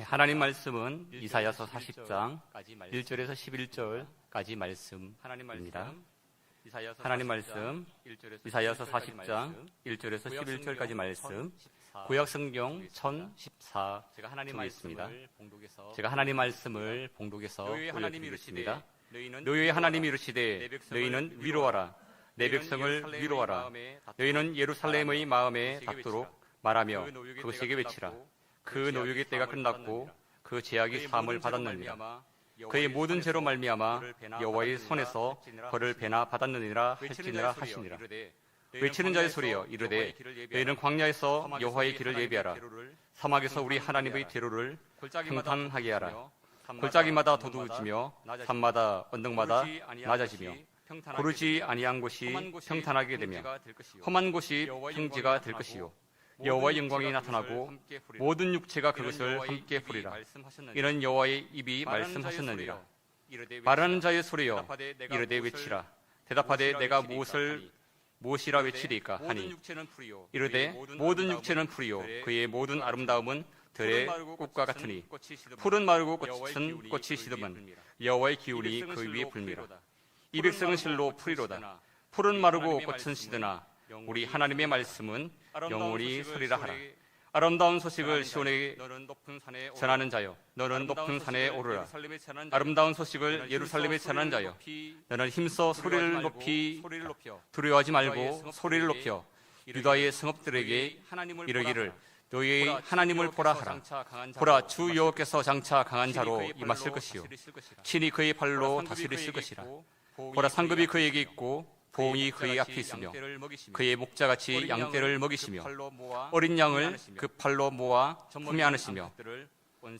하나님 말씀은 이사야서 40장 1절에서 11절까지 말씀입니다. 하나님 말씀 이사야서 40장 1절에서 11절까지 말씀, 구약 성경 1014 쪽에 있습니다. 제가 하나님 말씀을 봉독해서 올려드리겠습니다. 너희의 하나님이 이르시되 너희는 위로하라. 내 백성을 위로하라. 너희는 예루살렘의 마음에 닿도록 말하며 그것에게 외치라. 그 노역의 때가 끝났고 그 제약이 사함을 받았느니라. 그의 모든 죄로 말미암아 여호와의 손에서 벌을 배나 받았느니라 할지니라 하시니라. 외치는 자의 소리여 이르되 너희는 광야에서 여호와의 길을 예비하라. 사막에서 우리 하나님의 대로를 평탄하게 하라. 골짜기마다 도두어지며 산마다 언덕마다 낮아지며 고르지 아니한 곳이 평탄하게 되며 험한 곳이 평지가 될 것이요 여호와의 영광이 나타나고 모든 육체가 그것을 함께 보리라. 이는 여호와의 입이 말씀하셨느니라. 말하는 자의 소리여 이르되 외치라. 대답하되 내가 무엇이라 외치리까 하니 이르되 모든 육체는 풀이요 그의 모든 아름다움은 들의 꽃과 같으니 풀은 마르고 꽃이 시듬은 여호와의 기운이 그 위에 불미라. 이 백성은 실로 풀이로다. 풀은 마르고 꽃은 시드나 우리 하나님의 말씀은 영원히 서리라 하라. 아름다운 소식을 시온에게 전하는 자여 너는 높은 산에 오르라. 아름다운 소식을 예루살렘에 전하는 자여 너는 힘써 소리를 높이 두려워하지 말고 소리를 높여 유다의 성읍들에게 이르기를 너희의 하나님을 보라 하라. 보라 주 여호와께서 장차 강한 자로 임하실 것이요 친히 그의 발로 다스리실 것이라. 보라 상급이 그에게 있고 보응이 그의 앞에 있으며 그의 목자같이 양떼를 먹이시며 어린 양을 그 팔로 모아 품에 안으시며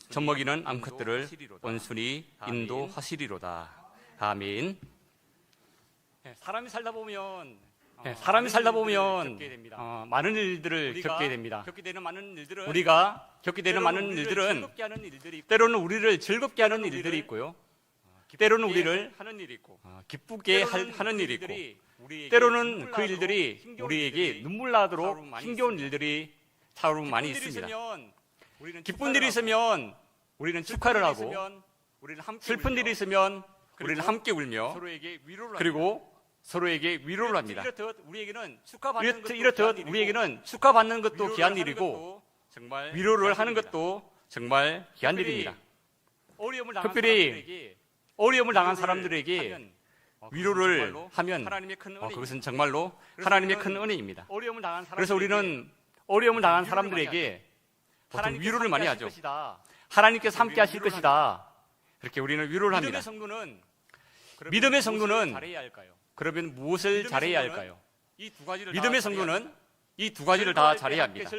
젖먹이는 암컷들을 온순히 인도하시리로다. 아멘. 사람이 살다 보면 많은 일들을 겪게 됩니다. 우리가 겪게 되는 많은 일들은 때로는 우리를 즐겁게 하는 일들이 있고요. 때로는 우리를 기쁘게 하는 일이 있고, 때로는 그 일들이 우리에게 눈물 나도록 힘겨운 일들이 참 많이 있습니다. 기쁜 일이 있으면 우리는 축하를 하고, 슬픈 일이 있으면 우리는 함께 울며, 그리고 서로에게 위로를 합니다. 이렇듯 우리에게는 축하받는 것도 귀한 일이고 위로를 하는 것도 정말 귀한 일입니다. 특별히 어려움을 당한 사람들에게 위로를 하면 그것은 정말로 하나님의 큰 은혜입니다. 그래서 우리는 어려움을 당한 사람들에게 보통 위로를 많이 하죠. 하나님께서 함께 하실 것이다. 그렇게 우리는 위로를 합니다. 믿음의 성도는 그러면 무엇을 잘해야 할까요? 믿음의 성도는 이 두 가지를 다 잘해야 합니다.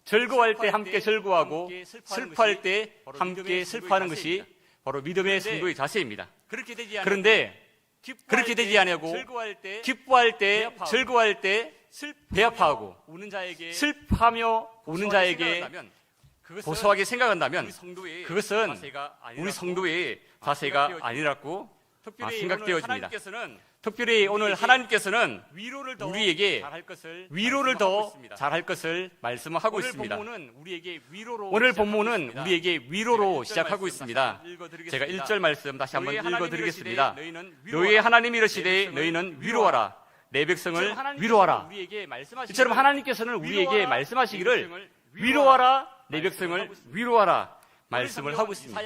즐거워할 때 함께 즐거워하고 슬퍼할 때 함께 슬퍼하는 것이 바로 믿음의 성도의 자세입니다. 그런데 그렇게 되지 아니하고 기뻐할 때 즐거워할 때 배아파하고 슬퍼하며 우는 자에게 고소하게 생각한다면 그것은 우리 성도의 자세가 아니라고 생각되어집니다. 특별히 오늘 하나님께서는 우리에게 위로를 더 잘할 것을 말씀하고 있습니다. 오늘 본문은 우리에게 위로로 시작하고 있습니다. 제가 1절 말씀 다시 한번 읽어드리겠습니다. 너희의 하나님이 이르시되 너희는 위로하라. 내 백성을 위로하라. 이처럼 하나님께서는 우리에게 말씀하시기를 위로하라. 내 백성을 위로하라 말씀을 하고 있습니다.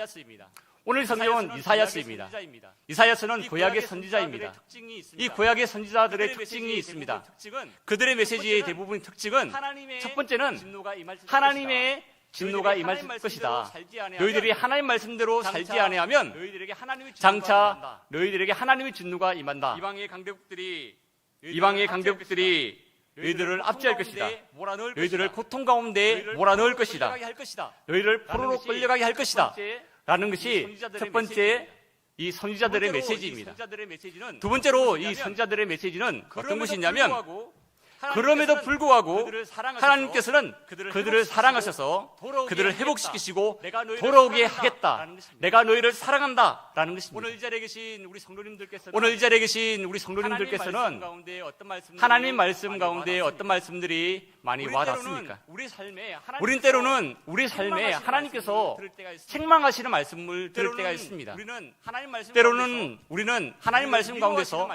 오늘 성경은 이사야서입니다. 이사야서는 구약의 선지자입니다. 이 구약의 선지자들의 특징이 있습니다. 그들의 메시지의 대부분 특징은 첫 번째는 하나님의 진노가 임할 것이다. 너희들이 하나님 말씀대로 살지 아니하면 장차 너희들에게 하나님의 진노가 임한다. 이방의 강대국들이 너희들을 압제할 것이다. 너희들을 고통 가운데 몰아넣을 것이다. 너희를 포로로 끌려가게 할 것이다. 라는 것이 첫 번째 이 선지자들의 메시지입니다. 두 번째로 이 선지자들의 메시지는 어떤 것이냐면 그럼에도 불구하고 하나님께서는 그들을 사랑하셔서 그들을 회복시키시고 돌아오게 하겠다. 내가 너희를 사랑한다라는 것입니다. 오늘 이 자리에 계신 우리 성도님들께서는 오늘 이 자리에 계신 우리 성도님들께서는 하나님 말씀 가운데 어떤 말씀들이 많이 와닿습니까? 우린 때로는 우리 삶에 하나님께서 책망하시는 말씀을 들을 때가 있습니다. 때로는 우리는 하나님 말씀 가운데서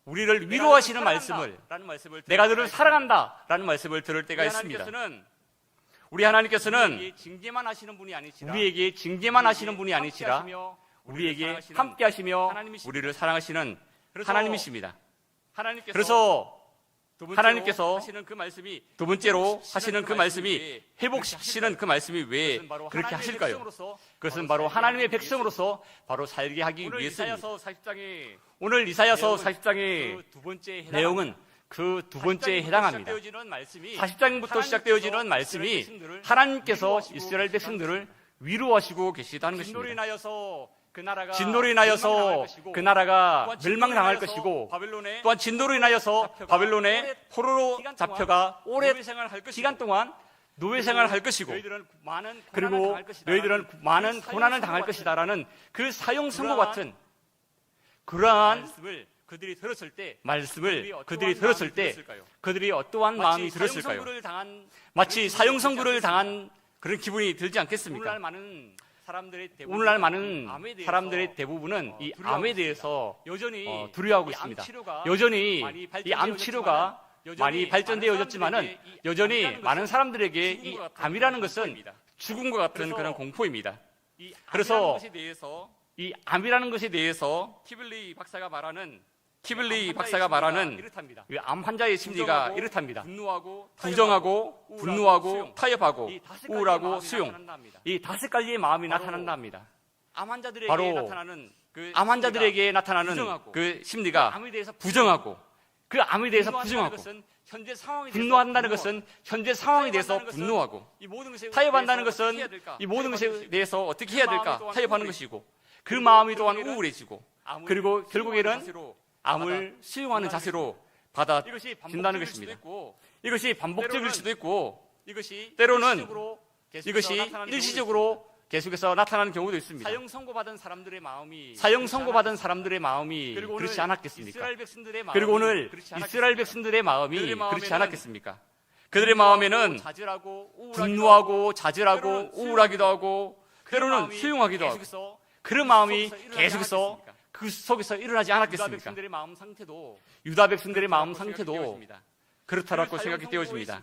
우리를 위로하시는 말씀을, 내가 너를 사랑한다라는 말씀을 들을 때가 있습니다. 우리 하나님께서는 우리에게 징계만 하시는 분이 아니시라 우리에게 징계만 하시는 분이 아니시라 우리에게 함께 하시며 우리를 사랑하시는 하나님이십니다. 그래서 하나님께서 하시는 그 말씀이 두 번째로 하시는 그 말씀이 회복시키시는 그 말씀이 왜 그렇게 하실까요? 그것은 바로 하나님의 백성으로서 바로 살게 하기 오늘 위해서입니다. 이사야서 40장의 오늘 이사야서 40장의 그 두 번째 내용은 그 두 번째에 해당합니다. 40장부터 시작되어지는 말씀이 하나님께서 이스라엘 백성들을 위로하시고 계시다는 진노로 것입니다. 인하여서 그 나라가 진노로 인하여서 그 나라가 멸망당할 것이고 또한 진노로 인하여서 바벨론의 포로로 잡혀가 오래 기간 동안 노예 생활을 할 것이고 그리고 너희들은 많은 고난을 당할 것이다라는 그 사형 선고 같은 그러한 말씀을 그들이 들었을 때 그들이 어떠한 마음이 들었을까요? 마치 사형 선고를 당한 그런 기분이 들지 않겠습니까? 오늘날 많은 사람들의 대부분은 이 암에 대해서 여전히 두려워하고 있습니다. 여전히 이 암 치료가 많이 발전되어졌지만은 여전히 많은 사람들에게 이 암이라는 것은 죽음과 같은 그런 공포입니다. 그래서 이 암이라는 것에 대해서 키블리 박사가 말하는 이 암 환자의 심리가 이렇답니다. 부정하고 분노하고 타협하고 이 다섯 가지의 우울하고 마음이 수용, 나타난답니다. 이 5가지의 마음이 바로 나타난답니다. 암 환자들에게 바로 나타나는 암 환자들에게 나타나는 부정하고 그 심리가 암에 대해서 부정하고 그 암에 대해서 부정하고 현재 상황에 분노한다는 것은 현재 상황에 대해서 분노하고 타협한다는 것은 이 모든 것에 대해서 어떻게 해야 될까 타협하는 것이고 그 마음이 또한 우울해지고 그리고 결국에는 암을 수용하는 자세로 받아진다는 것입니다. 이것이 반복적일 수도 있고 때로는 이것이 일시적으로 계속해서 나타나는 경우도 있습니다. 사형 선고받은 사람들의 마음이 사형 선고받은 사람들의 마음이 그리고 그렇지 오늘 않았겠습니까? 이스라엘 백성들의 마음이 그리고 오늘 그렇지 이스라엘 백성들의 마음이 그들의 그렇지 마음에는 않았겠습니까? 그들의 마음에는 분노하고 자질하고 우울하기도 하고 때로는 수용하기도 하고 그런 마음이 계속해서 그 속에서 일어나지 않았겠습니까? 유다 백성들의 마음 상태도 그렇다라고 생각이 되어집니다.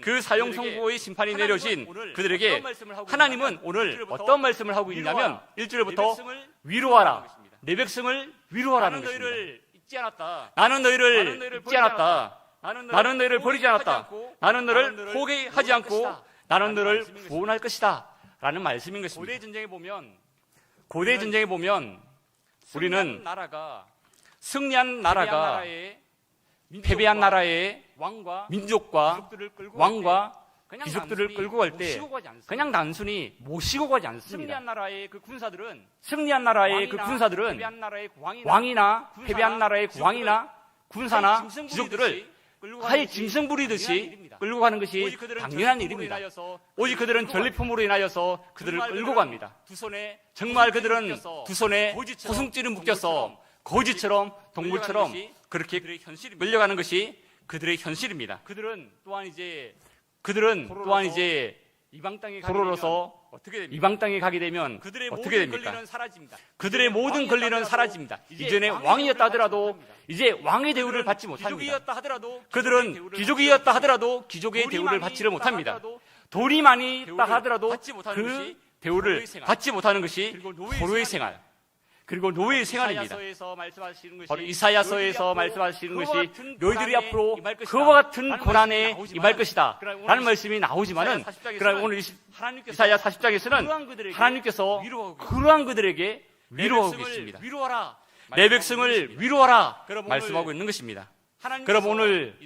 그 사형 선고의 심판이 내려진 그들에게 하나님은 오늘 어떤 말씀을 하고 있냐면 1절부터 위로하라. 내 백성을 위로하라는 것입니다. 나는 너희를 잊지 않았다. 나는 너희를 버리지 않았다. 나는 너를 포기하지 않고 나는 너를 구원할 것이다. 라는 말씀인 것입니다. 고대 전쟁에 보면 우리는 승리한 나라가 패배한 나라의 민족과 왕과 귀족들을 끌고 갈 때 그냥 단순히 모시고 가지 않습니다. 승리한 나라의 그 군사들은 왕이나 패배한 나라의 왕이나 군사나 귀족들을 하에 짐승 부리듯이 끌고 가는 것이 당연한 일입니다. 오직 그들은 전리품으로 인하여서 그들을 끌고 갑니다. 정말 그들은 두 손에 호승줄을 묶여서 거지처럼 동물처럼 그렇게 끌려가는 것이 그들의 현실입니다. 그들은 또한 이제 포로로서 이방 땅에 가게 되면 어떻게 됩니까? 그들의 모든 권리는 사라집니다. 이전에 왕이었다 하더라도 이제 왕의 대우를 받지 못합니다. 그들은 귀족이었다 하더라도 귀족의 대우를 받지를 못합니다. 돈이 많이 있다 하더라도 그 대우를 받지 못하는 것이 포로의 생활 그리고 노예의 생활입니다. 바로 이사야서에서 말씀하시는 것이 너희들이 앞으로 그와 같은 고난에 임할 것이다 라는 말씀이 나오지만은 그러나 오늘 이사야 40장에서는 하나님께서 그러한 그들에게 위로하고 계십니다. 내 백성을 위로하라 말씀하고 있는 것입니다. 그럼 오늘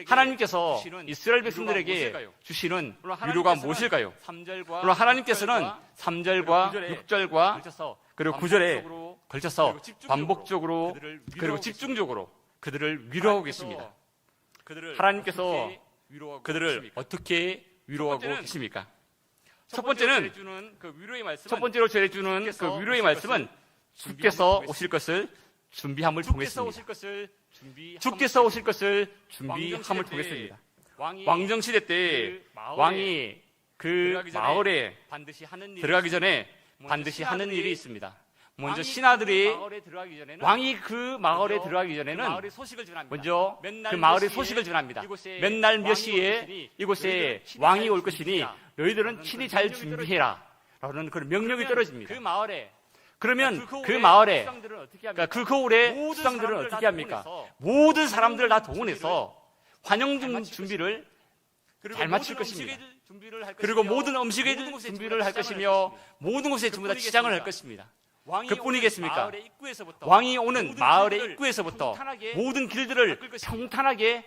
하나님께서 이스라엘 백성들에게 주시는 위로가 무엇일까요? 물론 하나님께서는 3절과 6절과 그리고 9절에 걸쳐서 반복적으로 그리고 집중적으로 그들을 위로하고 계십니다. 하나님께서 그들을 어떻게 위로하고 계십니까? 첫 번째는 첫 번째로 전해주는 그 위로의 말씀은 주께서 오실 것을 준비함을 통했습니다. 주께서 오실 것을 준비함을 통했습니다. 왕정 시대 때 왕이 그 마을에 들어가기 전에 반드시 하는 일이 있습니다. 먼저 신하들이 왕이 그 마을에 들어가기 전에는 먼저 그 마을의 소식을 전합니다. 맨날 몇 시에 이곳에 왕이 올 것이니 너희들은 친히 잘 준비해라 라는 그런 명령이 떨어집니다. 그러면 그 마을에 그러니까 그 거울에 수상들은 어떻게 합니까? 모든 사람들을 다 동원해서 환영 준비를 잘 마칠 것입니다. 그리고 모든 음식의 준비를 할 것이며 모든 곳에 전부 다 치장을 할 것입니다. 그뿐이겠습니까? 왕이 오는 마을의 입구에서부터 모든 길들을 평탄하게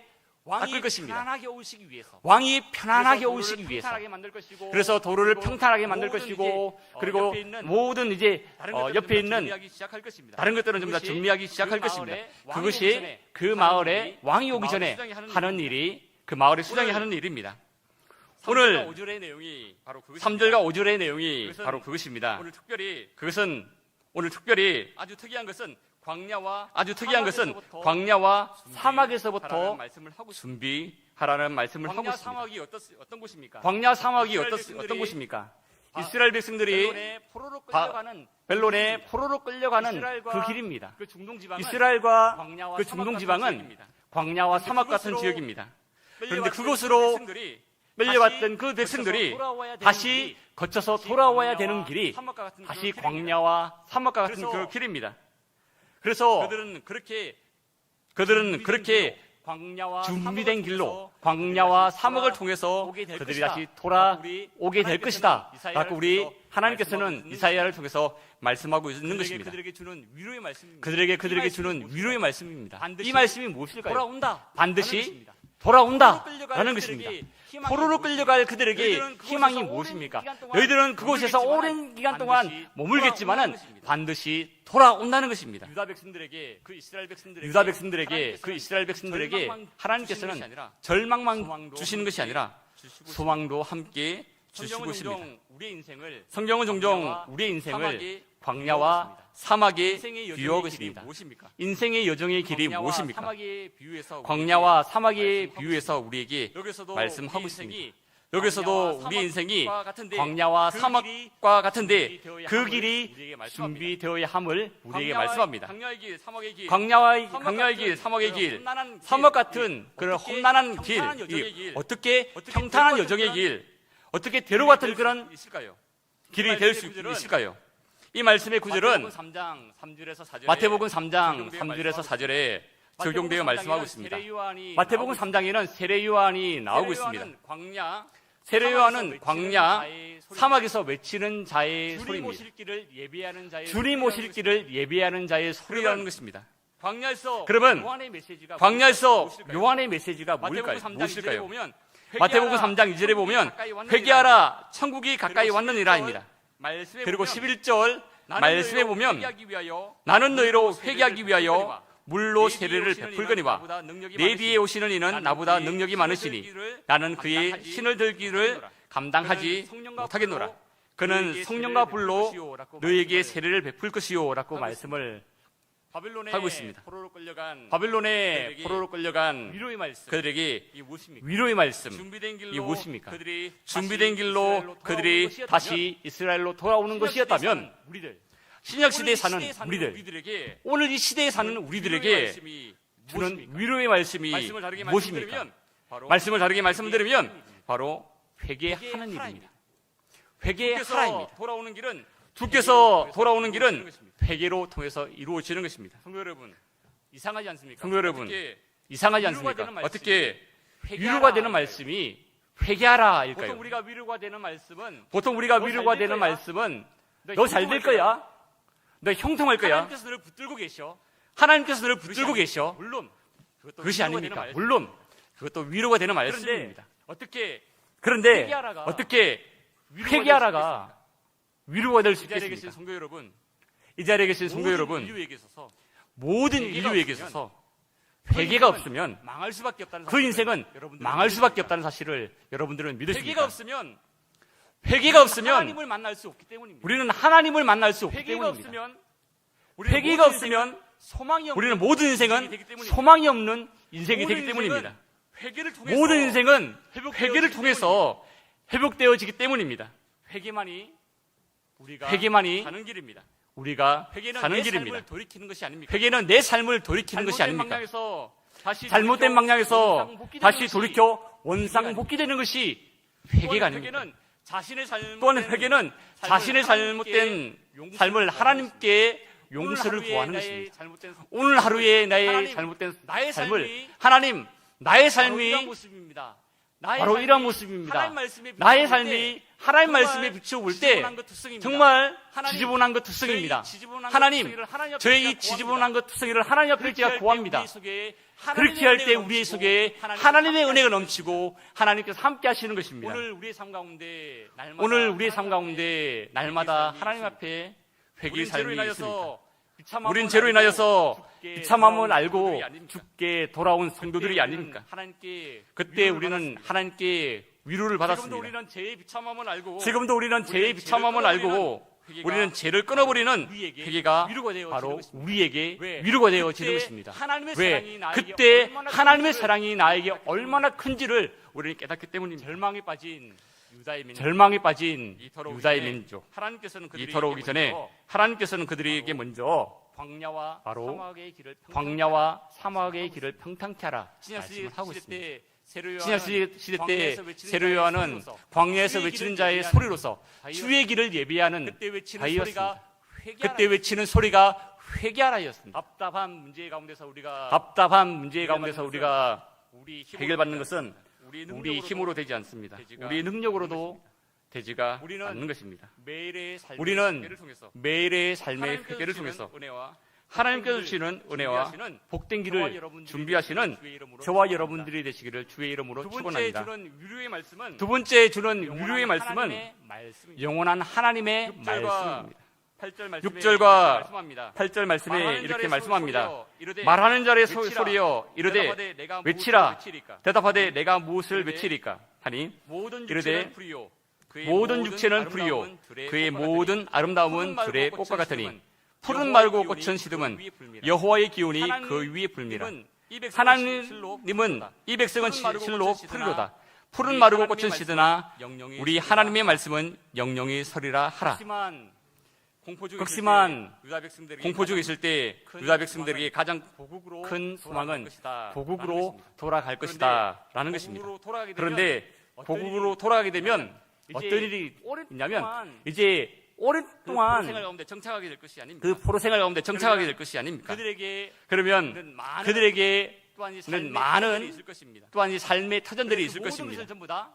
닦을 것입니다. 왕이 편안하게 오시기 위해서. 그래서 도로를 평탄하게 만들 것이고, 그리고 모든 이제 옆에 있는 다른 것들은 전부 다 정리하기 시작할 것입니다. 그것이 그 마을에 왕이 오기 전에 하는 일이 그 마을의 수장이 하는 일입니다. 오늘 3절과 5절의 내용이 바로 그것입니다. 오늘 특별히 아주 특이한 것은 광야와 사막에서부터 준비하라는 말씀을 하고 있습니다. 광야 사막이 어떤 곳입니까? 이스라엘 백성들이 벨론에 포로로 끌려가는 그 길입니다. 이스라엘과 그 중동 지방은 광야와 사막 같은 지역입니다. 그런데 그곳으로 끌려왔던 그 백성들이 다시 거쳐서 돌아와야 되는 길이 다시 광야와 사막과 같은 그 길입니다. 그래서 그들은 그렇게 준비된 길로 광야와 사막을 통해서 그들이 다시 돌아오게 될 것이다 라고 우리 하나님께서는 이사야를 통해서 말씀하고 있는 것입니다. 그들에게 주는 위로의 말씀입니다. 이 말씀이 무엇일까요? 반드시 돌아온다라는 것입니다. 포로로 끌려갈 그들에게 희망이 무엇입니까? 너희들은 그곳에서 오랜 기간 동안 머물겠지만은 반드시 돌아온다는 것입니다. 유다 백성들에게 그 이스라엘 백성들에게 하나님께서는 절망만 주시는 것이 아니라 소망도 함께 주시고 있습니다. 성경은 종종 우리의 인생을 광야와 사막에 비유하고 있습니다. 인생의 여정의 길이 무엇입니까? 광야와 사막에 비유해서 우리에게 말씀하고 있습니다. 여기서도 우리 인생이 광야와 사막과 같은데 그 길이 준비되어야 함을 우리에게 말씀합니다. 광야의 길, 사막의 길, 사막 같은 그런 험난한 길, 어떻게 평탄한 여정의 길, 어떻게 대로 같은 그런 길이 될 수 있을까요? 이 말씀의 구절은 마태복음 3장 3절에서 4절에 적용되어 말씀하고 있습니다. 마태복음 3장에는 세례 요한이 나오고 있습니다. 세례 요한은 광야, 사막에서 외치는 자의 소리입니다. 주님 오실 길을 예비하는 자의 소리라는 것입니다. 그러면 광야에서 요한의 메시지가 무엇일까요? 마태복음 3장 2절에 보면 회개하라 천국이 가까이 왔느니라입니다. 그리고 11절 말씀에 보면 나는 너희로 회개하기 위하여 물로 세례를 베풀거니와 내 뒤에 오시는 이는 나보다 능력이 많으시니 나는 그의 신을 들기를 감당하지 못하겠노라. 그는 성령과 불로 너희에게 세례를 베풀 것이요 라고 말씀을 하고 있습니다. 바빌론에 포로로 끌려간 그들에게 위로의 말씀 이 무엇입니까? 준비된 길로 그들이 다시 이스라엘로 돌아오는 것이었다면 신약시대에 사는 우리들, 오늘 이 시대에 사는 우리들에게 주는 위로의 말씀이 무엇입니까? 말씀을 다르게 말씀드리면 바로 회개하는 일입니다. 회개하라입니다. 주께서 돌아오는 길은 회개로 통해서 이루어지는 것입니다. 성도 여러분, 이상하지 않습니까? 어떻게 위로가 되는 말씀이 회개하라일까요? 보통 우리가 위로가 되는 말씀은 너 잘 될 거야. 너 형통할 거야. 하나님께서 너를 붙들고 계셔. 물론 그것이 아닙니까? 물론 그것도 위로가 되는 말씀입니다. 그런데 어떻게 회개하라가 위로가 될 수 있겠습니까? 이 자리에 계신 성도 여러분, 모든 인류에게 있어서 회개가 없으면 망할 수밖에 없다는 그 인생은 망할 수밖에 없다는 사실을 여러분들은 믿으십니까? 회개가 없으면 하나님을 만날 수 없기 때문입니다. 우리는 하나님을 만날 수 없기 회개가 때문입니다. 없으면 회개가 없으면 소망이 없는 우리는 모든 인생은 되기 때문입니다. 소망이 없는 인생이 모든 되기 때문입니다. 회개를 통해서 모든 인생은 회복되어지기 회개를 통해서 회복되어지기 때문입니다. 회개만이 우리가 회개만이 가는 길입니다. 우리가 회개는 사는 내 길입니다. 삶을 돌이키는 것이 아닙니까? 회개는 내 삶을 돌이키는 것이 잘못된 아닙니까? 방향에서 다시 잘못된 돌이켜 방향에서 원상복귀되는 다시 것이 돌이켜 원상복귀되는 것이 회개가 아닙니까? 회개는 자신의 잘못된 또한 회개는 자신의 잘못된 삶을 하나님께 용서를 구하는 것입니다. 오늘 하루의 나의 하나님, 잘못된 나의 삶을 삶이 하나님, 나의 이러한 삶이 모습입니다. 바로 이러한 모습입니다. 하나님 말씀에 나의 비추어 볼 삶이 때 하나님 정말 말씀에 비추어볼 때 지저분한 것 투성입니다. 정말 하나님, 지저분한 것 투성입니다. 저희 지저분한 하나님, 것 투성이를 하나님 앞에 저의 이 제가 지저분한 것 투성이를 하나님 앞에 그렇게 제가 할 때 구합니다. 우리 속에 그렇게 할 때 하나님의 우리 은혜가 속에 넘치고 하나님의 은혜가 넘치고 하나님께서 함께 하시는 것입니다. 오늘 우리의 삶 가운데 날마다 오늘 우리의 삶 하나님 가운데 날마다 삶이 하나님 있습니다. 앞에 회개의 우린 삶이 죄로 있습니다. 인하여서 우린 죄로 인하여서 비참함을 알고 성도들이 아닙니까? 죽게 돌아온 성도들이 아닙니까? 하나님께 그때 위로를 우리는 받았습니다. 하나님께 위로를 지금도 받았습니다. 우리는 죄의 비참함을 알고 지금도 우리는 죄의 비참함을 알고 우리는 죄를 끊어버리는 우리에게 회개가 위로가 되어지는 바로 것입니다. 우리에게 왜? 위로가 되어지는 그때 것입니다. 하나님의 왜? 사랑이 나에게 그때 얼마나 하나님의 큰지를 사랑이 나에게 얼마나 큰지를 우리는 깨닫기 때문입니다. 절망에 빠진 유다의 민족 절망에 빠진 이토록 유다의 전에 민족 하나님께서는 그들에게 이토록 오기 전에 먼저 하나님께서는 그들에게 먼저 광야와 바로 사막의 길을 광야와 사막의 길을 평탄케 하라 신약 말씀을 하고 시대 있습니다. 때 세로 신약 요한은 시대 때 광야에서 외치는 세로 자의 요한은 소리로서 광야에서 주의 외치는 길을 자의 예비하는 소리로서 바위였습니다. 주의 길을 예비하는 그때 외치는 바위였습니다. 소리가 회개하라. 그때 외치는 소리가 회개하라였습니다. 답답한 문제 가운데서 우리가 답답한 문제 가운데서 우리가 우리 힘으로 해결받는 것은 우리 우리 힘으로 되지 않습니다. 되지가 우리 능력으로도 되지가 우리는 않는 것입니다. 매일의 삶의 우리는 회개를 통해서 매일의 삶의 하나님께서 회개를 주시는 통해서 은혜와 하나님께서 주시는 은혜와 준비하시는 복된 저와 길을 여러분들이 준비하시는 주의 이름으로 저와 축원합니다. 여러분들이 되시기를 주의 이름으로 두 번째 축원합니다. 주는 위로의 말씀은 두 번째 주는 영원한 위로의 말씀은 하나님의 말씀입니다. 영원한 하나님의 6절과 말씀입니다. 8절 말씀에 6절과 말씀합니다. 8절 말씀에 말하는 이렇게 자의 말씀합니다. 소리여 이르되 말하는 자의 외치라. 소리여 이르되 대답하되 내가 외치라. 무엇을 외치리까? 대답하되 내가 무엇을 이르되 외치리까 하니 모든 이르되 육체는 불이요 그의 모든 육체는 불이요 아름다움은 들의 그의 꽃과 모든 아름다움은 같으니 들의 푸른 꽃과 말고 같으니 꽃은 푸른 여호와의 말고 기운이 꽃은 그 시듬은 위에 불미라. 여호와의 기운이 하나님은 그 위에 불미라. 하나님은 하나님은 이 백성은 푸른 마르고 실로 꽃은 시드나 풀이로다. 푸른 우리 마르고 하나님의 꽃은 시드나 영영이 우리 서리라 하나님의 말씀은 영영이 서리라 하라. 극심한 공포 중에 극심한 유다 백성들에게 공포 중에 있을 때 큰 유다 백성들에게 가장 고국으로 큰 돌아갈 소망은 것이다. 고국으로 돌아갈 그런데 것이다 라는 것입니다. 고국으로 돌아가게 되면 그런데 고국으로 돌아가게 되면 어떤 일이 있냐면 이제 오랫동안 생활 가운데 정착하게 될 것이 아닙니까? 그 포로 생활 가운데 정착하게 될 것이 아닙니까? 그들에게 그러면 많은 그들에게 또한 이 는 삶의 많은 터전이 있을 것입니다. 또한 이 삶의 터전들이 그래서 있을 모든 것입니다. 것을 전부 다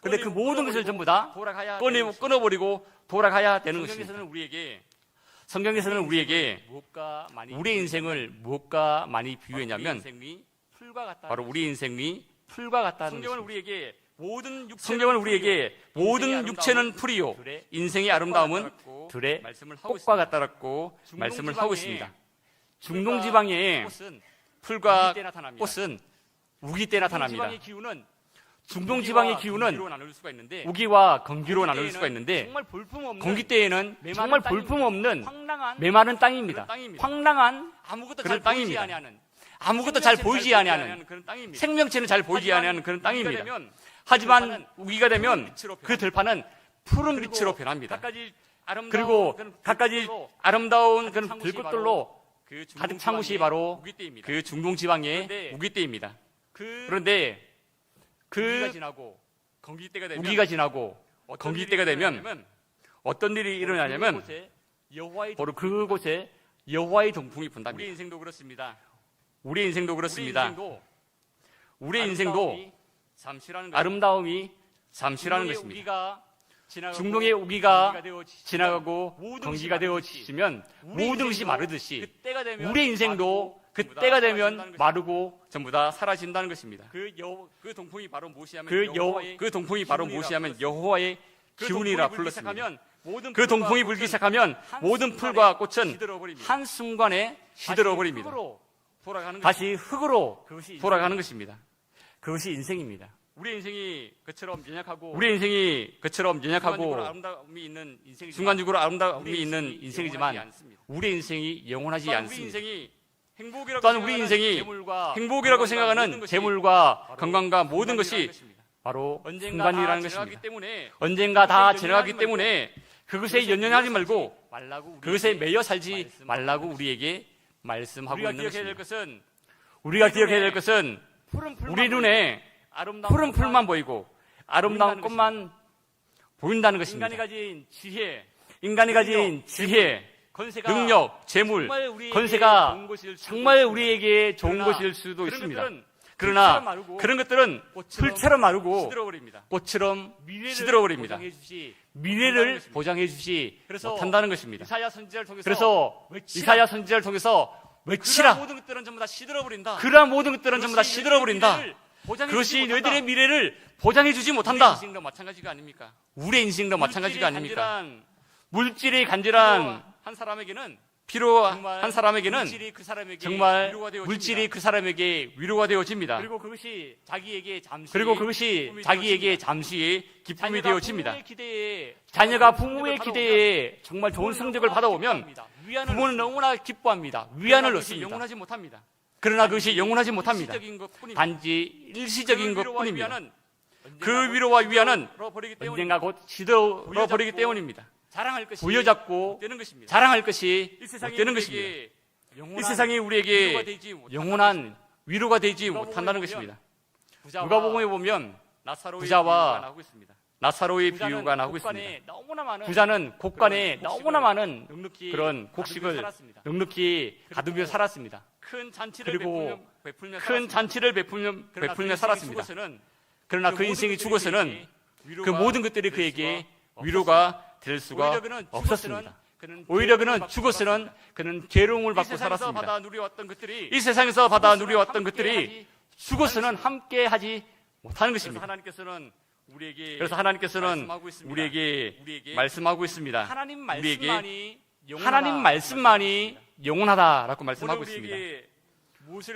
근데 그 모든 것을 전부 다 돌아가야 되는 것입니다. 끊어버리고 돌아가야 되는 것입니다. 성경에서는 우리에게 성경에서는 우리에게 무엇과 많이 우리 인생을 무엇과 많이 비유했냐면 인생이 풀과 같다. 바로 우리 인생이 풀과 같다는 성경은 것입니다. 우리에게 모든 육체는 성경은 우리에게 풀이요. 모든 인생의 육체는 풀이요 들의 인생의 아름다움은 같다라고 들의 말씀을 하고 꽃과 있습니다. 같다라고 말씀을 하고 있습니다. 중동 풀과 지방의 꽃은 풀과 우기 때 나타납니다. 꽃은 우기 때 나타납니다. 지방의 기운은 중동 지방의 우기와 기운은 건기로 나눌 수가 있는데 우기와 건기로 건기 나눌 수가 때에는 있는데 정말 볼품없는 건기 때에는 메마른 정말 땅입니다. 볼품없는 황량한 메마른 땅입니다. 그런 땅입니다. 황량한 아무것도 그런 잘 보이지 땅입니다. 아니하는 아무것도 잘 보이지 아니하는 그런 땅입니다. 생명체는 잘 보이지 하지만 아니하는 그런 땅입니다. 우기가 되면 하지만 들판은 우기가 되면 푸른 빛으로 그 들판은 푸른 그리고 빛으로 변합니다. 갖가지 아름다운 그리고 그런 갖가지 불꽃들로 아름다운 가득 그런 찬 곳이 들꽃들로 그 중동 가득 찬 곳이 지방의 바로 우기때입니다. 그 중동 지방의 그런데 우기때입니다. 우기가 그런데 그 지나고 건기 때가 되면 우기가 지나고 어떤 건기 일이 때가 되면 일어나냐면 어떤 일이 일어나냐면 그곳에 여호와의 바로 그곳에 여호와의 동풍이 우리 분답니다. 인생도 그렇습니다. 우리 인생도 그렇습니다. 우리 인생도 아름다움이 잠시라는 것. 아름다움이 잠시라는 중동의 것입니다. 우기가 지나가고 중동의 우기가 건기가 되어 지나가고 모든 건기가 것이 되어 마르듯이 지치면 우리 모든 것이 인생도 마르듯이 그때가 되면 우리 인생도 마르고 전부 다 그때가 사라진다는 되면 것입니다. 마르고 전부 다 사라진다는 것입니다. 그 동풍이 바로 무엇이하면 그 동풍이 바로 무엇이하면 여호와의 기운이라 불렀습니다. 그 동 동풍이 불기 시작하면 모든 풀과 꽃은 한순간에 시들어 버립니다. 다시 흙으로 돌아가는 것입니다. 그것이 인생입니다. 우리 인생이 그처럼 연약하고 아름다움이 있는 인생이지만 순간적으로 아름다움이 있는 인생이지만 우리의 인생이 영원하지 않습니다. 또한 우리 인생이 행복이라고 생각하는 재물과 건강과 모든 것이 바로 순간이라는 것입니다. 언젠가 다 지나가기 때문에 그것에 연연하지 말고 그것에 매여 살지 말라고 우리에게 말씀하고 있는 것입니다. 우리가 기억해야 될 것은 우리 눈에 푸른 풀만 보이고 아름다운 꽃만 보인다는 것입니다. 인간이 가진 지혜, 능력, 재물, 건세가 정말 우리에게 좋은 것일 수도 있습니다. 그러나 그런 것들은 풀처럼 마르고 꽃처럼 시들어버립니다. 미래를 보장해 주지 못한다는 것입니다. 그래서 이사야 선지자를 통해서 외치라. 그러한 모든 것들은 전부 다 시들어버린다. 그것이 너희들의 미래를 보장해 주지 못한다. 우리의 인생도 마찬가지가 아닙니까? 물질이 간절한 필요한 사람에게는 정말 물질이 그 사람에게 위로가 되어집니다. 그리고 그것이 자기에게 잠시 기쁨이 되어집니다. 자녀가 부모의 기대에 정말 좋은 성적을 받아오면 부모는 너무나 기뻐합니다. 위안을 얻습니다. 그러나 그것이 영원하지 못합니다. 단지 일시적인 것뿐입니다. 그 위로와 위안은 언젠가 곧 시들어버리기 때문입니다. 부여잡고 자랑할 것이 되는 것입니다. 이 세상이 우리에게 영원한 위로가 되지 못한다는 것입니다. 누가복음에 보면 부자와 나사로의 비유가 나오고 있습니다. 부자는 곳간에 너무나 많은 그런 곡식을 넉넉히 가두며 살았습니다. 그리고 큰 잔치를 베풀며 살았습니다. 그러나 그 인생이 죽어서는 그 모든 것들이 그에게 위로가 될 수가 없었습니다. 오히려 그는 죽어서는 그는 괴로움을 받고 살았습니다. 이 세상에서 받아 누려왔던 것들이 죽어서는 함께하지 못하는 것입니다. 그래서 하나님께서는 우리에게 말씀하고 있습니다. 하나님 말씀만이 영원하다라고 말씀하고 있습니다.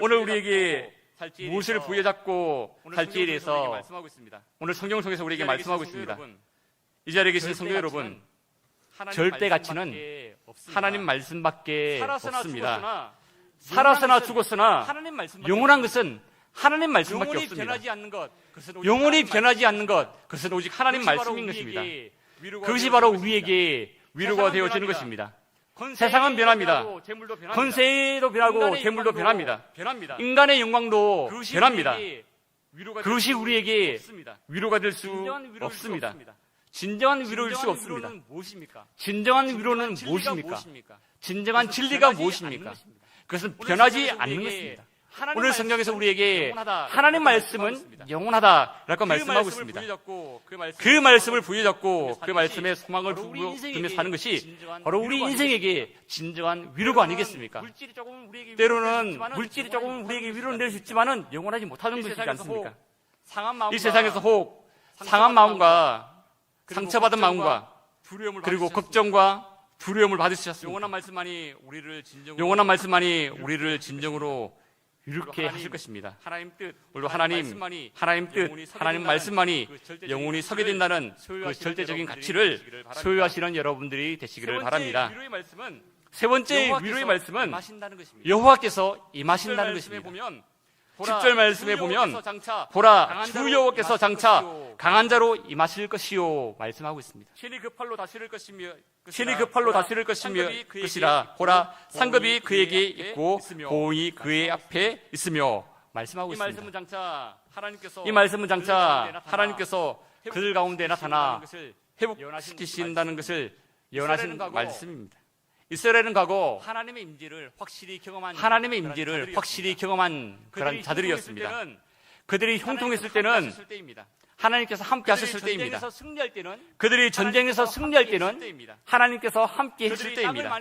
오늘 우리에게 무엇을 부여잡고 살지에 대해서 오늘 성경을 통해서 우리에게 말씀하고 있습니다. 이 자리에 계신 성도 여러분, 절대 가치는 하나님 말씀밖에 없습니다. 살았으나 죽었으나 영원한 것은 하나님 말씀밖에 없습니다. 영원히 변하지 않는 것, 그것은 오직 하나님 말씀인 것입니다. 그것이 바로 우리에게 위로가 되어지는 것입니다. 세상은 변합니다. 권세도 변하고 재물도 변합니다. 인간의 영광도 변합니다. 그것이 우리에게 위로가 될 수 없습니다. 진정한 위로일 수 없습니다. 진정한 위로는 무엇입니까? 진정한 진리가 무엇입니까? 그것은 변하지 않는 것입니다. 오늘 성경에서 우리에게 하나님 말씀은 영원하다라고 말씀하고 있습니다. 그 말씀을 부여잡고 그 말씀에 소망을 두며 사는 것이 바로 우리 인생에게 진정한 위로가 아니겠습니까? 때로는 물질이 조금 우리에게 위로는 될 수 있지만은 영원하지 못하는 것이지 않습니까? 이 세상에서 혹 상한 마음과 상처받은 마음과 그리고 걱정과 두려움을 받으셨습니다. 영원한 말씀만이 우리를 진정으로 이렇게 하실 것입니다. 물론 하나님 뜻, 하나님 말씀만이 영원히 서게 된다는 그 절대적인 가치를 소유하시는 여러분들이 되시기를 바랍니다. 세 번째 위로의 말씀은 여호와께서 임하신다는 것입니다. 10절 말씀에 보면 보라 주 여호와께서 장차 강한 자로 임하실 것이요 말씀하고 있습니다. 신이 그 팔로 다스릴 것이라 보라 상급이 그에게 있고 보응이 그의 앞에 있으며 말씀하고 있습니다. 이 말씀은 장차 하나님께서 그들 가운데 나타나 회복시키신다는 것을 예언하신 말씀입니다. 이스라엘은 과거 하나님의 임재를 확실히 경험한 그런 자들이었습니다. 그들이 형통했을 때는 하나님께서 함께 하셨을 때입니다. 그들이 전쟁에서 승리할 때는 하나님께서 함께 했을 때입니다.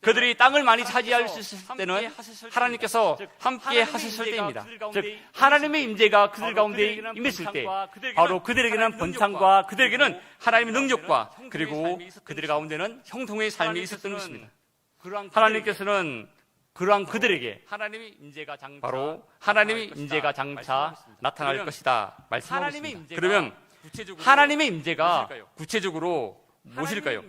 그들이 땅을 많이 차지할 수 있을 때는 하나님께서 함께 하셨을 때입니다. 즉 하나님의 임재가 그들 가운데 임했을 때 바로 그들에게는 번창과 그들에게는 하나님의 능력과 그리고 그들 가운데는 형통의 삶이 있었던 것입니다. 하나님께서는 그러한 그들에게 하나님의 임재가 장차 바로 하나님의 임재가 장차 나타날 것이다 말씀하고 있습니다. 그러면 하나님의 임재가 구체적으로 무엇일까요?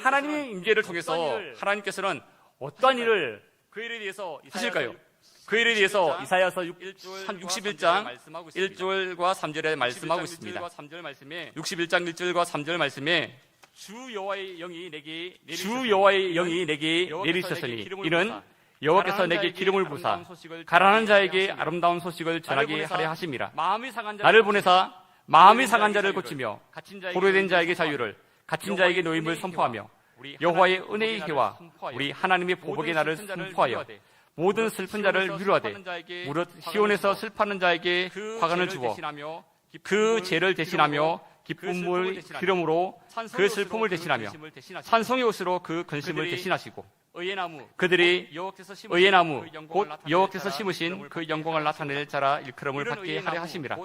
하나님의 임재를 통해서 하나님께서는 어떠한 일을 그 일에 대해서 하실까요? 그 일에 대해서 이사야서 61장 1절과 3절에 말씀하고 있습니다. 61장 1절과 3절 말씀에 주 여호와의 영이 내게 내리셨으니 이는 여호와께서 내게 기름을 부사 가난한 자에게 아름다운 소식을 전하게 하려 하심이라. 나를 보내사 마음이 상한 자를 고치며 포로된 자에게 자유를, 갇힌 자에게 노임을 선포하며 여호와의 은혜의 해와 우리 하나님의 보복의 날을 선포하여 모든 슬픈 자를 위로하되 무릇 시온에서 슬퍼하는 자에게 화관을 주어 그 죄를 대신하며 기쁨의 기름으로 그 슬픔을 대신하며 찬송의 옷으로 그 근심을 대신하시고 그들이 의의 나무 곧 여호와께서 심으신 그 영광을 나타낼 자라 일컬음을 받게 하려 하심이라.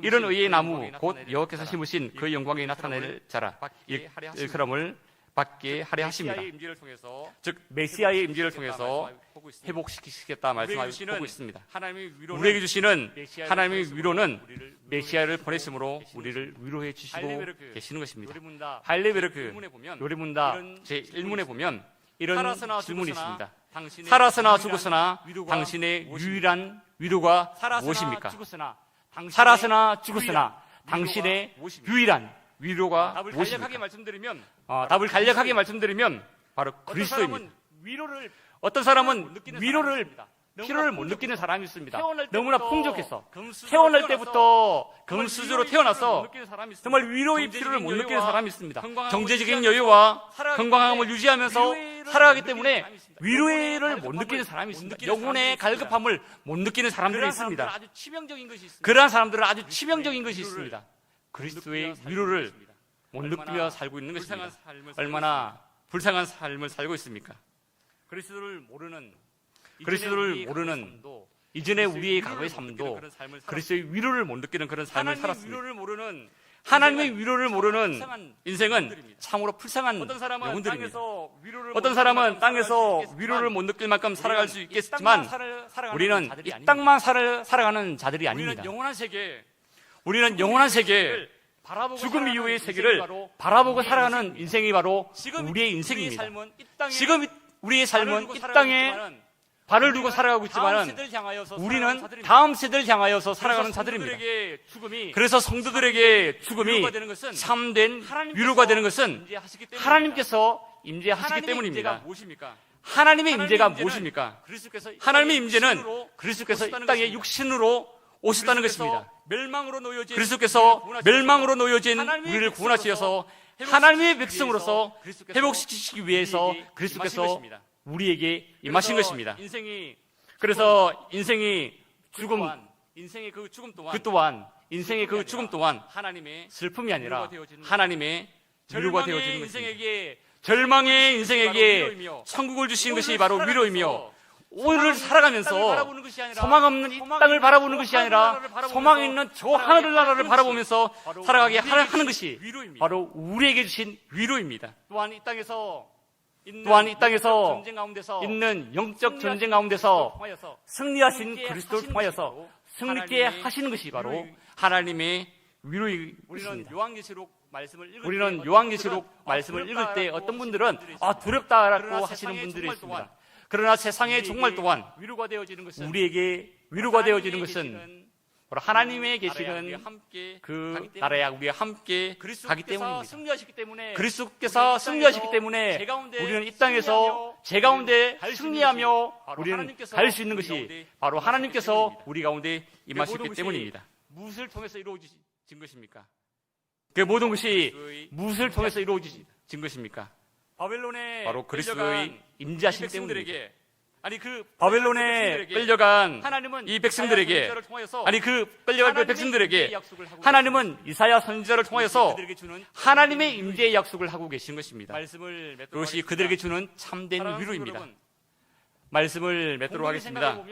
이런 의의 나무 곧 여호와께서 심으신 그 영광이 나타낼 자라 일컬음을 받게 하려 하십니다. 즉 메시아의 임재를 통해서 회복시키시겠다 말씀하고 있습니다. 우리에게 주시는 하나님의 위로는 메시아를 보내심으로 우리를 위로해 주시고 계시는 것입니다. 할레베르크 요리문다 제1문에 보면 이런 질문이 있습니다. 살았으나 죽었으나 당신의 유일한 위로가 무엇입니까? 살았으나 죽었으나 당신의 유일한 위로가 무엇입니까? 답을 간략하게 말씀드리면 바로 그리스도입니다. 어떤 사람은 피로를 못 느끼는 사람이 있습니다. 너무나 풍족해서 태어날 때부터 금수저로 태어나서 정말 위로의 피로를 못 느끼는 사람이 있습니다. 경제적인 여유와 건강함을 유지하면서 살아가기 때문에 위로를 못 느끼는 사람이 있습니다. 영혼의 갈급함을 못 느끼는 사람들이 있습니다. 그러한 사람들은 아주 치명적인 것이 있습니다. 그리스도의 위로를 못 느끼며 살고 있는 것입니다. 얼마나 불쌍한 삶을 살고 있습니까? 그리스도를 모르는 이전의 우리의 과거의 삶도 그리스도의 위로를 못 느끼는 그런 삶을 살았습니다. 하나님의 위로를 모르는 인생은 참으로 불쌍한 영혼들입니다. 어떤 사람은 땅에서 위로를 못 느낄 만큼 살아갈 수 있겠지만 우리는 이 땅만 살아가는 자들이 아닙니다. 우리는 영원한 세계, 죽음 이후의 세계를 바라보고 살아가는 인생이 바로 우리의 인생입니다. 지금 우리의 삶은 이 땅에 발을 두고 살아가고 있지만 우리는 다음 세대를 향하여서 살아가는 자들입니다. 그래서 성도들에게 죽음이 참된 위로가 되는 것은 하나님께서 임재하시기 때문입니다. 하나님의 임재가 무엇입니까? 하나님의 임재는 그리스도께서 이 땅에 육신으로 오셨다는 것입니다. 그리스도께서 멸망으로 놓여진 우리를 구원하시어서 하나님의 백성으로서 회복시키시기 위해서 그리스도께서 우리에게 임하신 것입니다. 그래서 인생의 그 죽음 또한 슬픔이 아니라 하나님의 위로가 되어지는 것입니다. 절망의 인생에게 천국을 주신 것이 바로 위로이며 오늘을 살아가면서 소망 없는 이 땅을 바라보는 것이 아니라 소망 있는 저 하늘 나라를 바라보면서 살아가게 하는 것이 바로 우리에게 주신 위로입니다. 또한 이 땅에서 있는 영적 전쟁 가운데서 승리하신 그리스도를 통하여서 승리케 하시는 것이 바로 하나님의 위로입니다. 우리는 요한계시록 말씀을 읽을 때 어떤 분들은 두렵다라고 하시는 분들이 있습니다. 그러나 세상의 종말 또한 우리에게 위로가 되어지는 것은 바로 하나님의 계시는 그 나라에 우리가 함께 가기 때문입니다. 그리스도께서 승리하셨기 때문에 우리는 이 땅에서 제 가운데 승리하며 우리는 갈 수 있는 것이 바로 하나님께서 우리 가운데 임하셨기 때문입니다. 무엇을 통해서 이루어진 것입니까? 그 모든 것이 무엇을 통해서 이루어진 것입니까? 바로 그리스도의 임재하심 때문입니다. 바벨론에 끌려간 이 백성들에게 하나님은 이사야 선지자를 통해서 하나님의 임재의 약속을 하고 계신 것입니다. 그것이 그들에게 주는 참된 위로입니다. 말씀을 맺도록 하겠습니다.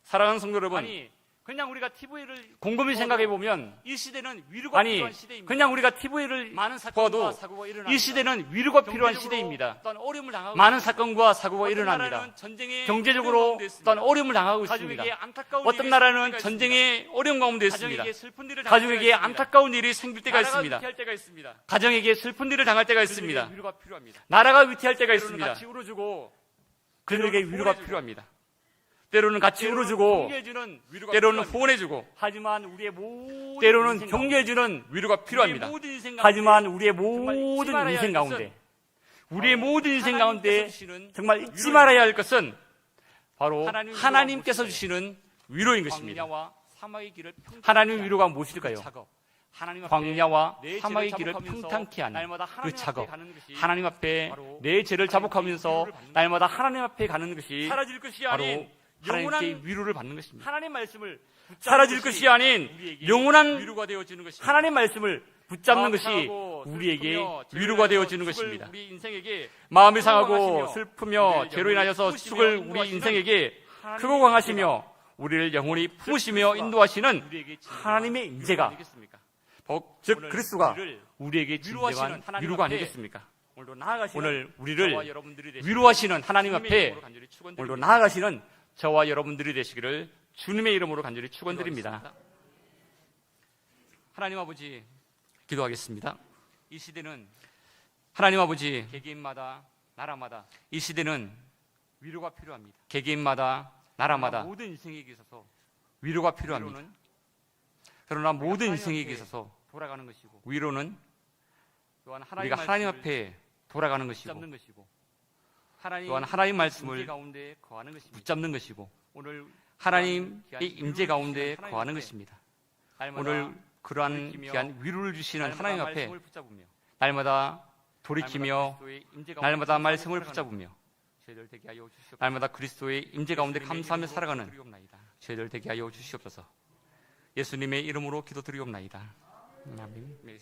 사랑하는 성도 여러분, 그냥 우리가 TV를 곰곰이 생각해 보면 이 시대는 위로가 아니 필요한 시대입니다. 그냥 우리가 TV를 많은 봐도 사건과 사고가 일어납니다. 이 시대는 위로가 필요한 경제적으로 시대입니다. 어떤 어려움을 당하고 많은 사건과 사고가 어떤 일어납니다. 나라는 전쟁에 경제적으로 어떤 어려움을 당하고 있습니다. 가족에게 안타까운 어떤 일이 나라는 생길 때가 전쟁의 어려운 가운데 있습니다. 있습니다. 가정에게 슬픈 일을 당할 가족에게 때가 있습니다. 안타까운 일이 생길 때가 나라가 있습니다. 위태할 때가 있습니다. 가정에게 슬픈 일을 당할 때가 그들에게 있습니다. 위로가 필요합니다. 나라가 위태할 때가 때로는 있습니다. 같이 울어주고 그들에게 때로는 위로가 후원해주고, 필요합니다. 때로는 같이 울어주고 격려해주는 위로가 때로는 필요합니다. 후원해주고 하지만 우리의 모든 때로는 인생 격려해주는 위로가 가운데, 필요합니다. 우리의 모든 인생 가운데 하지만 우리의 정말 잊지 모든 말아야 인생 할 가운데 것은 우리의 모든 인생 하나님께서 가운데 주시는 정말 잊지 위로입니다. 말아야 할 것은 바로 하나님의 하나님께서 위로가 주시는 위로인 것입니다. 광야와 사막의 길을 평탄히 하나님의 하는 위로가 그 무엇일까요? 작업. 하나님 앞에 광야와 내 죄를 사막의 길을 자복하면서 평탄케 하는 날마다 그 하나님 앞에 작업. 가는 것이 하나님 앞에 바로 내 죄를 자복하면서 위로를 받는 날마다 하나님 앞에 가는 것이 사라질 것이 바로 아닌 하나님께 영원한 위로를 받는 것입니다. 하나님 말씀을 붙잡는 사라질 것이 아닌 우리에게 영원한 위로가 되어지는 것입니다. 하나님 말씀을 붙잡는 것이 마음이 우리에게 상하고 위로가 슬프며 되어지는 죽을 것입니다. 우리 인생에게 마음이 상하고 강하시며 슬프며 우리를 죄로 인하여서 영원히 죽을 품으시며 우리 인생에게 하나님의 크고 강하시며 우리를 영원히 품으시며 인도하시는 우리에게 진정한 하나님의 위로가 인재가 아니겠습니까? 즉 오늘 그리스도가 우리를 우리에게 위로하시는 진정한 하나님 위로가 앞에 아니겠습니까? 오늘도 나아가시는 오늘 저와 우리를 여러분들이 되시기를 위로하시는 하나님 주님의 앞에 이름으로 간절히 축원드립니다. 오늘도 나아가시는 저와 여러분들이 되시기를 주님의 이름으로 간절히 축원드립니다. 기도하겠습니다. 하나님 아버지, 기도하겠습니다. 이 시대는 하나님 아버지, 개개인마다 나라마다 이 시대는 위로가 필요합니다. 개개인마다 나라마다 모든 인생에게 있어서 위로가 필요합니다. 위로는 그러나 모든 하나님 인생에게 앞에 있어서 돌아가는 것이고 위로는 또한 우리가 하나님 말씀을 앞에 돌아가는 것이고 붙잡는 것이고 하나님 또한 하나님 임재 말씀을 가운데 거하는 것입니다. 붙잡는 것이고 오늘 하나님의 귀한 임재 가운데 위로를 주시는 거하는 하나님 것입니다. 날마다 오늘 그러한 돌이키며 귀한 위로를 주시는 날마다 하나님 앞에 말씀을 붙잡으며 날마다 돌이키며 그리스도의 임재 가운데 날마다 감사하며 말씀을 살아가는 붙잡으며 저희들 되게 하여 주시옵소서. 날마다 그리스도의 임재 가운데 예수님의 감사하며 이름으로 살아가는 기도드리옵나이다. 저희들 되게 하여 주시옵소서. 예수님의 이름으로 기도드리옵나이다. 아멘.